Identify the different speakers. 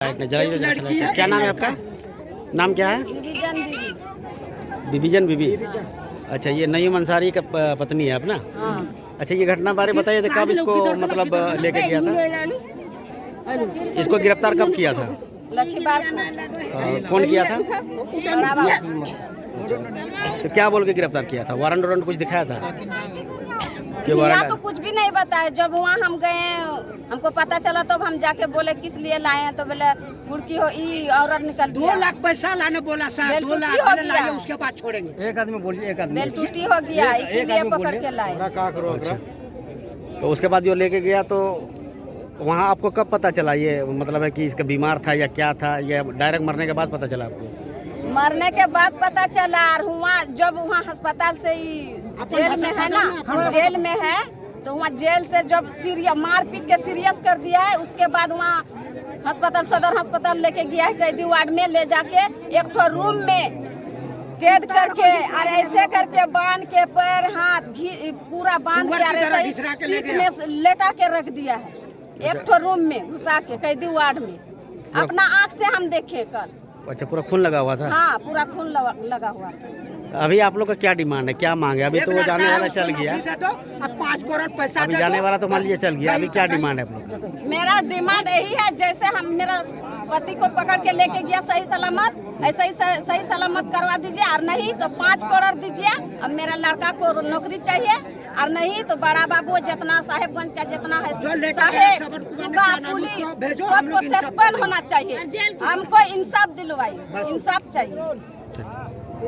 Speaker 1: क्या नाम है आपका? नाम क्या है? बीबीजन बीबी। अच्छा, ये नईम अंसारी का पत्नी है अपना? अच्छा, ये घटना बारे बताइए तो कब इसको मतलब लेके गया था? इसको गिरफ्तार कब किया था? कौन किया था? तो क्या बोल के गिरफ्तार किया था? वारंट वारंट कुछ दिखाया था?
Speaker 2: तो कुछ भी नहीं बताया। जब वहाँ हम गए हमको पता चला तब हम जाके बोले किस लिए लाए हैं, तो बोले कुर्की हो ई औरत निकल
Speaker 3: 2 लाख पैसा लाने बोला सर। 2 लाख लाए, उसके बाद छोड़ेंगे।
Speaker 1: एक आदमी बोलिए, एक आदमी
Speaker 2: बेल टूटी हो गया इसीलिए पकड़ के लाए।
Speaker 1: अच्छा, तो उसके बाद जो लेके गया तो वहाँ आपको कब पता चला? ये मतलब है कि इसका बीमार था या क्या था, या डायरेक्ट मरने के बाद पता चला आपको?
Speaker 2: मरने के बाद पता चला। और हुआ जब वहाँ अस्पताल से जेल में है ना, जेल में है, तो वहाँ जेल से जब मारपीट के सीरियस कर दिया है, उसके बाद वहाँ अस्पताल सदर अस्पताल लेके गया है, कैदी वार्ड में ले जाके एक ठो रूम में कैद करके और ऐसे करके बांध के पैर हाथ पूरा बांध के सीट में लेटा के रख दिया है, एक ठो रूम में घुसा के कैदी वार्ड में। अपना आँख से हम देखे कल।
Speaker 1: अच्छा, पूरा खून लगा हुआ था?
Speaker 2: हाँ, पूरा खून लगा हुआ था।
Speaker 1: अभी आप लोग का क्या डिमांड है, क्या मांग है? अभी तो वो जाने वाला चल गया,
Speaker 3: 5 करोड़ पैसा
Speaker 1: अभी जाने वाला तो मान लीजिए चल गया, अभी क्या डिमांड है आप लोग का?
Speaker 2: मेरा डिमांड यही है, जैसे हम मेरा पति को पकड़ के लेके गया सही सलामत, ऐसा ही सही सलामत करवा दीजिए, और नहीं तो 5 करोड़ दीजिए। अब मेरा लड़का को नौकरी चाहिए, और नहीं तो बड़ा बाबू जितना साहेबगंज का जितना है साहेब पुलिस सबको सस्पेंड होना चाहिए। हमको इंसाफ दिलवाइए, इंसाफ चाहिए।